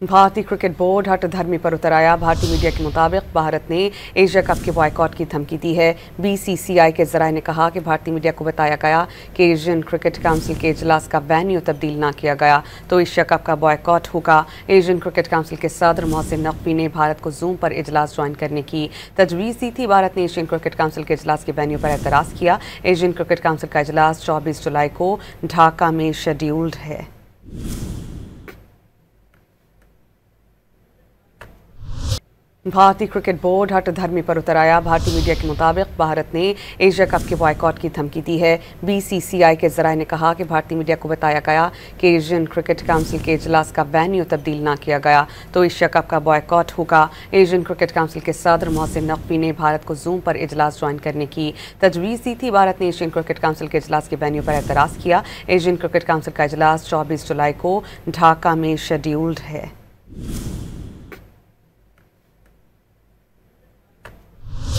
भारतीय cricket board हठधर्मी पर उतर आया। भारतीय मीडिया के मुताबिक भारत ने एशियाकप के बॉयकॉट की धमकी दी है। बीसीसीआई के जराये ने कहा कि भारतीय मीडिया को बताया गया कि एशियन क्रिकेट काउंसिल के इजलास का वेन्यू तब्दील न किया गया तो एशियाकप का बॉयकॉट होगा। एशियन क्रिकेट काउंसिल के सदर मोहसिन नकवी ने भारत को जूम पर इजलास ज्वाइन करने की तजवीज़ दी थी। भारत ने एशियन क्रिकेट काउंसिल के इजलास के वेन्यू पर एतराज़ किया। एशियन क्रिकेट काउंसिल का इजलास 24 जुलाई को ढाका में शेड्यूल्ड है। भारतीय क्रिकेट बोर्ड हठधर्मी पर उतर आया। भारतीय मीडिया के मुताबिक भारत ने एशियाकप के बॉयकॉट की धमकी दी है। बीसीसीआई के जराये ने कहा कि भारतीय मीडिया को बताया गया कि एशियन क्रिकेट काउंसिल के इजलास का वेन्यू तब्दील न किया गया तो एशियाकप का बॉयकॉट होगा। एशियन क्रिकेट काउंसिल के सदर मोहसिन नकवी ने भारत को जूम पर इजलास ज्वाइन करने की तजवीज़ दी थी। भारत ने एशियन क्रिकेट काउंसिल के इजलास के वेन्यू पर एतराज़ किया। एशियन क्रिकेट काउंसिल का इजलास 24 जुलाई को ढाका में शेड्यूल्ड है।